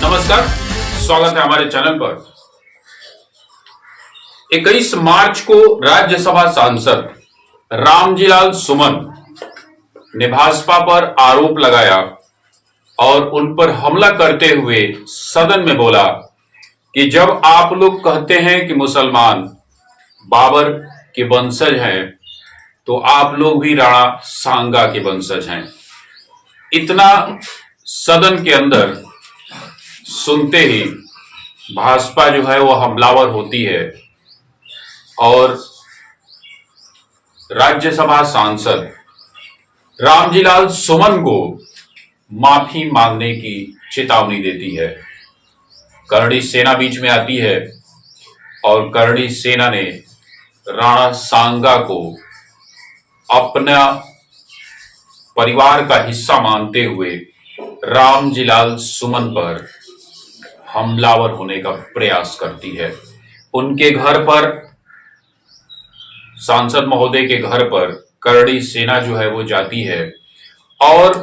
नमस्कार, स्वागत है हमारे चैनल पर। 21 मार्च को राज्यसभा सांसद रामजीलाल सुमन ने भाजपा पर आरोप लगाया और उन पर हमला करते हुए सदन में बोला कि जब आप लोग कहते हैं कि मुसलमान बाबर के वंशज हैं तो आप लोग भी राणा सांगा के वंशज हैं। इतना सदन के अंदर सुनते ही भाजपा जो है वो हमलावर होती है और राज्यसभा सांसद रामजीलाल सुमन को माफी मांगने की चेतावनी देती है। करणी सेना बीच में आती है और करणी सेना ने राणा सांगा को अपना परिवार का हिस्सा मानते हुए रामजीलाल सुमन पर हमलावर होने का प्रयास करती है। उनके घर पर, सांसद महोदय के घर पर करणी सेना जो है वो जाती है और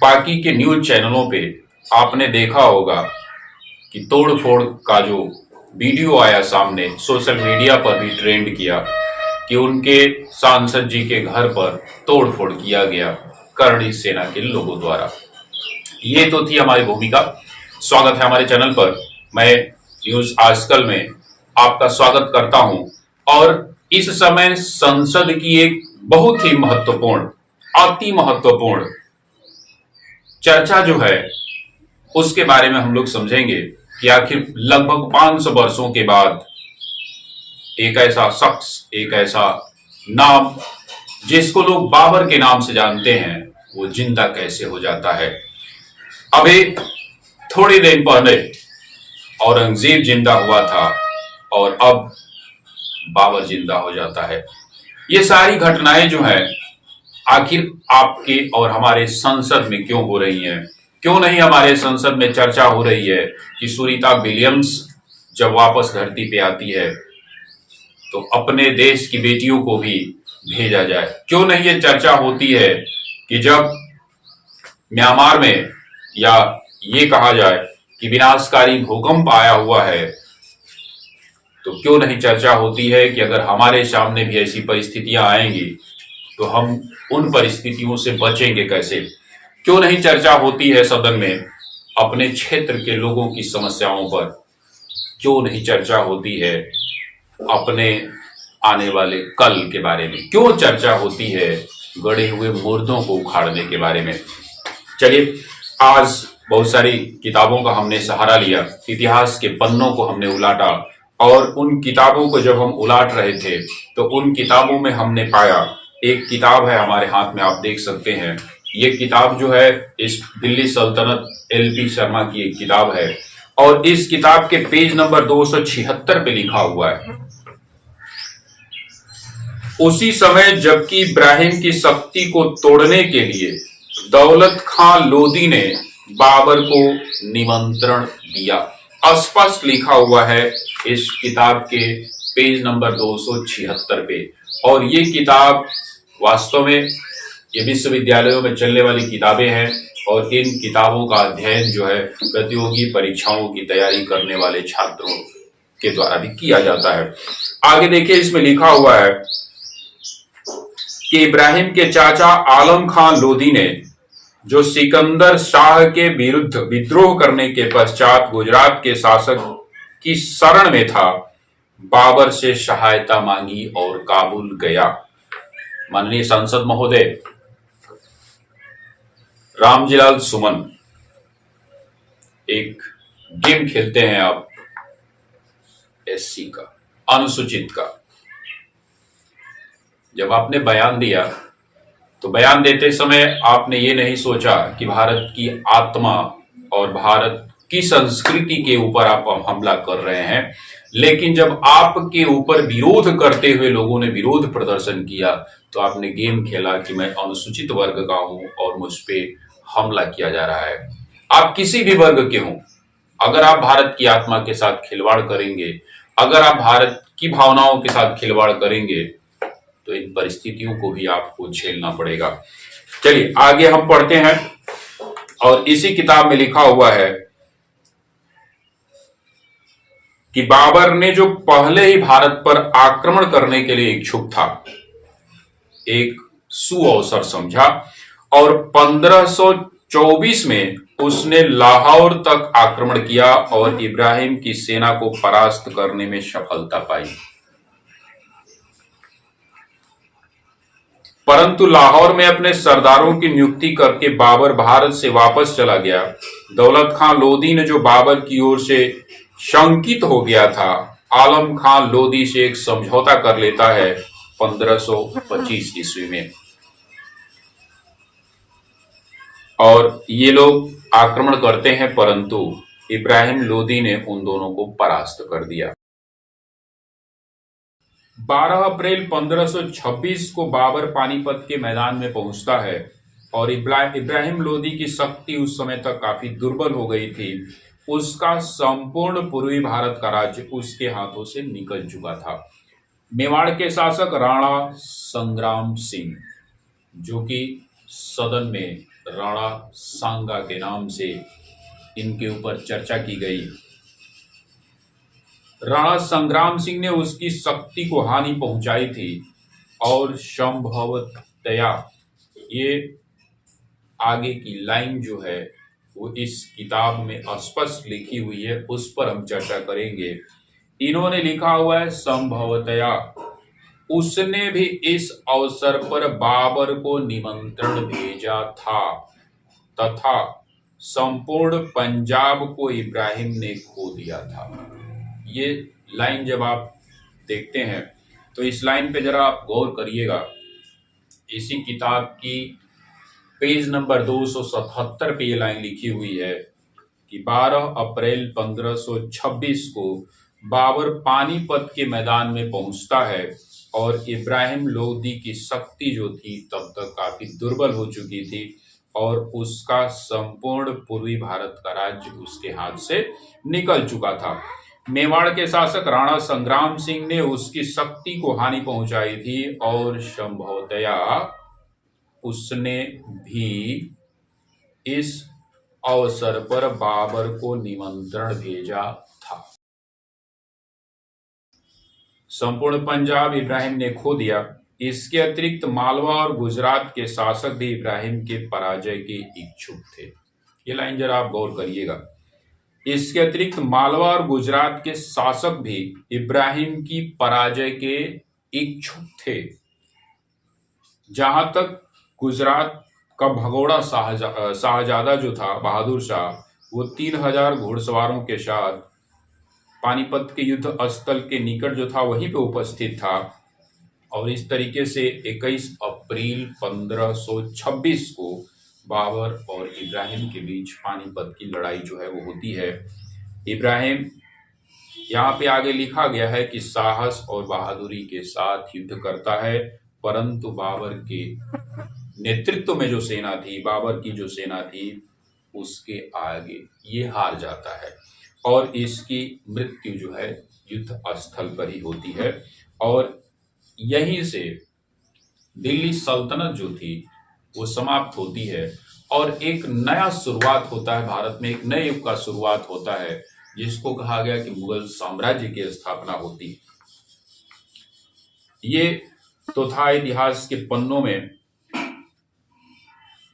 बाकी के न्यूज चैनलों पे आपने देखा होगा कि तोड़फोड़ का जो वीडियो आया सामने, सोशल मीडिया पर भी ट्रेंड किया कि उनके सांसद जी के घर पर तोड़फोड़ किया गया करणी सेना के लोगों द्वारा। ये तो थी हमारी भूमिका। स्वागत है हमारे चैनल पर। मैं न्यूज आजकल में आपका स्वागत करता हूं और इस समय संसद की एक बहुत ही महत्वपूर्ण, अति महत्वपूर्ण चर्चा जो है उसके बारे में हम लोग समझेंगे कि आखिर लगभग 500 वर्षों के बाद एक ऐसा शख्स, एक ऐसा नाम जिसको लोग बाबर के नाम से जानते हैं, वो जिंदा कैसे हो जाता है। अभी थोड़ी देर पहले औरंगजेब जिंदा हुआ था और अब बाबर जिंदा हो जाता है। ये सारी घटनाएं जो है आखिर आपके और हमारे संसद में क्यों हो रही हैं? क्यों नहीं हमारे संसद में चर्चा हो रही है कि सुनीता विलियम्स जब वापस धरती पे आती है तो अपने देश की बेटियों को भी भेजा जाए? क्यों नहीं ये चर्चा होती है कि जब म्यांमार में, या ये कहा जाए कि विनाशकारी भूकंप आया हुआ है, तो क्यों नहीं चर्चा होती है कि अगर हमारे सामने भी ऐसी परिस्थितियां आएंगी तो हम उन परिस्थितियों से बचेंगे कैसे? क्यों नहीं चर्चा होती है सदन में अपने क्षेत्र के लोगों की समस्याओं पर? क्यों नहीं चर्चा होती है अपने आने वाले कल के बारे में? क्यों चर्चा होती है गड़े हुए मुर्दों को उखाड़ने के बारे में? चलिए, आज बहुत सारी किताबों का हमने सहारा लिया, इतिहास के पन्नों को हमने उलाटा और उन किताबों को जब हम उलाट रहे थे तो उन किताबों में हमने पाया, एक किताब है हमारे हाथ में, आप देख सकते हैं। ये किताब जो है इस दिल्ली सल्तनत LP शर्मा की एक किताब है और इस किताब के पेज नंबर 276 पे लिखा हुआ है, उसी समय जबकि इब्राहिम की शक्ति को तोड़ने के लिए दौलत खां लोदी ने बाबर को निमंत्रण दिया। स्पष्ट लिखा हुआ है इस किताब के पेज नंबर 276 पे। और ये किताब वास्तव में ये विश्वविद्यालयों में चलने वाली किताबें हैं और इन किताबों का अध्ययन जो है प्रतियोगी परीक्षाओं की तैयारी करने वाले छात्रों के द्वारा भी किया जाता है। आगे देखिए, इसमें लिखा हुआ है कि इब्राहिम के चाचा आलम खां लोदी ने, जो सिकंदर शाह के विरुद्ध विद्रोह करने के पश्चात गुजरात के शासक की शरण में था, बाबर से सहायता मांगी और काबुल गया। माननीय सांसद महोदय रामजीलाल सुमन, एक गेम खेलते हैं आप SC का, अनुसूचित का। जब आपने बयान दिया तो बयान देते समय आपने ये नहीं सोचा कि भारत की आत्मा और भारत की संस्कृति के ऊपर आप हमला कर रहे हैं, लेकिन जब आपके ऊपर विरोध करते हुए लोगों ने विरोध प्रदर्शन किया तो आपने गेम खेला कि मैं अनुसूचित वर्ग का हूं और मुझ पे हमला किया जा रहा है। आप किसी भी वर्ग के हों, अगर आप भारत की आत्मा के साथ खिलवाड़ करेंगे, अगर आप भारत की भावनाओं के साथ खिलवाड़ करेंगे तो इन परिस्थितियों को भी आपको झेलना पड़ेगा। चलिए आगे हम पढ़ते हैं और इसी किताब में लिखा हुआ है कि बाबर ने जो पहले ही भारत पर आक्रमण करने के लिए इच्छुक था, एक सुअवसर समझा और 1524 में उसने लाहौर तक आक्रमण किया और इब्राहिम की सेना को परास्त करने में सफलता पाई। परंतु लाहौर में अपने सरदारों की नियुक्ति करके बाबर भारत से वापस चला गया। दौलत खां लोदी ने जो बाबर की ओर से शंकित हो गया था, आलम खां लोदी से एक समझौता कर लेता है 1525 ईस्वी में, और ये लोग आक्रमण करते हैं, परंतु इब्राहिम लोदी ने उन दोनों को परास्त कर दिया। 12 अप्रैल 1526 को बाबर पानीपत के मैदान में पहुंचता है और इब्राहिम लोदी की शक्ति उस समय तक काफी दुर्बल हो गई थी। उसका संपूर्ण पूर्वी भारत का राज्य उसके हाथों से निकल चुका था। मेवाड़ के शासक राणा संग्राम सिंह, जो कि सदन में राणा सांगा के नाम से इनके ऊपर चर्चा की गई, राणा संग्राम सिंह ने उसकी शक्ति को हानि पहुंचाई थी और संभवतया, ये आगे की लाइन जो है वो इस किताब में स्पष्ट लिखी हुई है, उस पर हम चर्चा करेंगे। इन्होंने लिखा हुआ है संभवतया उसने भी इस अवसर पर बाबर को निमंत्रण भेजा था तथा संपूर्ण पंजाब को इब्राहिम ने खो दिया था। ये लाइन जब आप देखते हैं तो इस लाइन पे जरा आप गौर करिएगा। इसी किताब की पेज नंबर 277 पे ये लाइन लिखी हुई है कि 12 अप्रैल 1526 को बाबर पानीपत के मैदान में पहुंचता है और इब्राहिम लोदी की शक्ति जो थी तब तक काफी दुर्बल हो चुकी थी और उसका संपूर्ण पूर्वी भारत का राज्य उसके हाथ से निकल चुका था। मेवाड़ के शासक राणा संग्राम सिंह ने उसकी शक्ति को हानि पहुंचाई थी और संभवतया उसने भी इस अवसर पर बाबर को निमंत्रण भेजा था। संपूर्ण पंजाब इब्राहिम ने खो दिया। इसके अतिरिक्त मालवा और गुजरात के शासक भी इब्राहिम के पराजय के इच्छुक थे। ये लाइन जरा आप गौर करिएगा। इसके अतिरिक्त मालवा और गुजरात के शासक भी इब्राहिम की पराजय के इच्छुक थे। जहां तक गुजरात का भगोड़ा शाहजादा जो था, बहादुर शाह, वो 3000 घुड़सवारों के साथ पानीपत के युद्ध स्थल के निकट जो था वहीं पे उपस्थित था और इस तरीके से 21 अप्रैल 1526 को बाबर और इब्राहिम के बीच पानीपत की लड़ाई जो है वो होती है। इब्राहिम, यहाँ पे आगे लिखा गया है कि साहस और बहादुरी के साथ युद्ध करता है, परंतु बाबर के नेतृत्व में जो सेना थी, बाबर की जो सेना थी, उसके आगे ये हार जाता है और इसकी मृत्यु जो है युद्ध स्थल पर ही होती है और यहीं से दिल्ली सल्तनत जो थी वो समाप्त होती है और एक नया शुरुआत होता है। भारत में एक नए युग का शुरुआत होता है जिसको कहा गया कि मुगल साम्राज्य की स्थापना होती है। ये तो था इतिहास के पन्नों में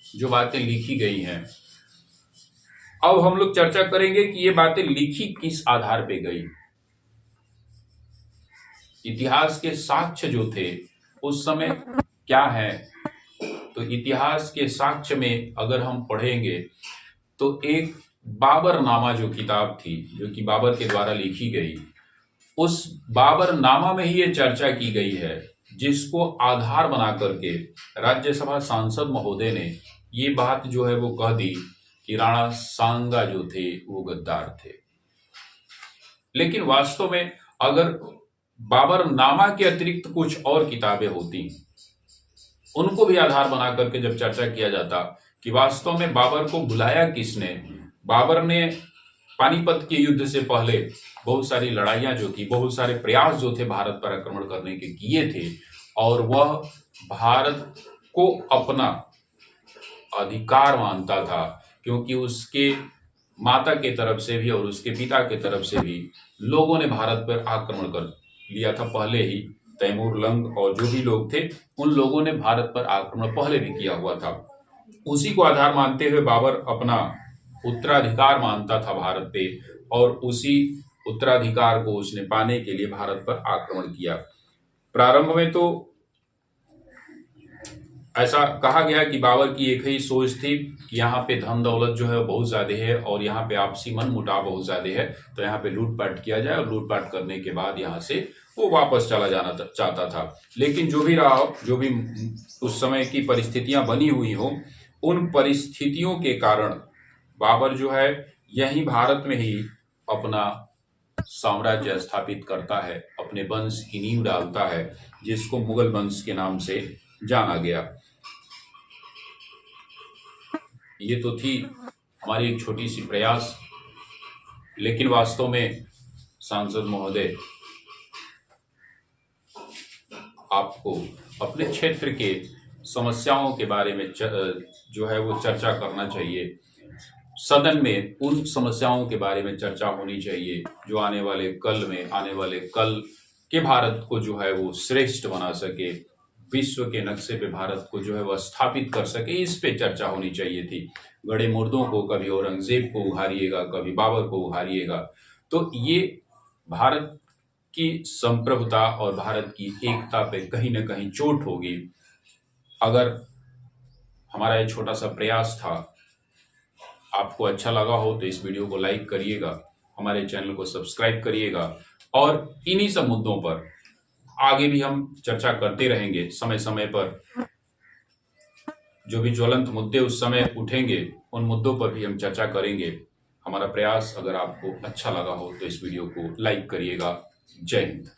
जो बातें लिखी गई हैं। अब हम लोग चर्चा करेंगे कि ये बातें लिखी किस आधार पे गई। इतिहास के साक्ष्य जो थे उस समय क्या है, तो इतिहास के साक्ष्य में अगर हम पढ़ेंगे तो एक बाबरनामा जो किताब थी, जो कि बाबर के द्वारा लिखी गई, उस बाबरनामा में ही ये चर्चा की गई है, जिसको आधार बना करके राज्यसभा सांसद महोदय ने ये बात जो है वो कह दी कि राणा सांगा जो थे वो गद्दार थे। लेकिन वास्तव में अगर बाबरनामा के अतिरिक्त कुछ और किताबें होती, उनको भी आधार बना करके जब चर्चा किया जाता कि वास्तव में बाबर को बुलाया किसने, बाबर ने पानीपत के युद्ध से पहले बहुत सारी लड़ाइयां जो थी, बहुत सारे प्रयास जो थे भारत पर आक्रमण करने के किए थे और वह भारत को अपना अधिकार मानता था, क्योंकि उसके माता के तरफ से भी और उसके पिता के तरफ से भी लोगों ने भारत पर आक्रमण कर लिया था पहले ही। तैमूर लंग और जो भी लोग थे उन लोगों ने भारत पर आक्रमण पहले भी किया हुआ था। उसी को आधार मानते हुए बाबर अपना उत्तराधिकार मानता था भारत पे, और उसी उत्तराधिकार को उसने पाने के लिए भारत पर आक्रमण किया। प्रारंभ में तो ऐसा कहा गया कि बाबर की एक ही सोच थी कि यहाँ पे धन दौलत जो है बहुत ज्यादा है और यहाँ पे आपसी मन मुटाव बहुत ज्यादा है, तो यहाँ पे लूटपाट किया जाए और लूटपाट करने के बाद यहाँ से वो वापस चला जाना चाहता था। लेकिन जो भी रहा, जो भी उस समय की परिस्थितियां बनी हुई हो, उन परिस्थितियों के कारण बाबर जो है यही भारत में ही अपना साम्राज्य स्थापित करता है, अपने वंश की नींव डालता है, जिसको मुगल वंश के नाम से जाना गया। ये तो थी हमारी एक छोटी सी प्रयास, लेकिन वास्तव में सांसद महोदय आपको अपने क्षेत्र के समस्याओं के बारे में जो है वो चर्चा करना चाहिए। सदन में उन समस्याओं के बारे में चर्चा होनी चाहिए जो आने वाले कल के भारत को जो है वो श्रेष्ठ बना सके, विश्व के नक्शे पे भारत को जो है वह स्थापित कर सके। इस पे चर्चा होनी चाहिए थी। गड़े मुर्दों को कभी औरंगजेब को उघारिएगा, कभी बाबर को उघारिएगा, तो ये भारत की संप्रभुता और भारत की एकता पे कहीं ना कहीं चोट होगी। अगर हमारा ये छोटा सा प्रयास था आपको अच्छा लगा हो तो इस वीडियो को लाइक करिएगा, हमारे चैनल को सब्सक्राइब करिएगा, और इन्हीं सब मुद्दों पर आगे भी हम चर्चा करते रहेंगे। समय समय पर जो भी ज्वलंत मुद्दे उस समय उठेंगे उन मुद्दों पर भी हम चर्चा करेंगे। हमारा प्रयास अगर आपको अच्छा लगा हो तो इस वीडियो को लाइक करिएगा। जय हिंद।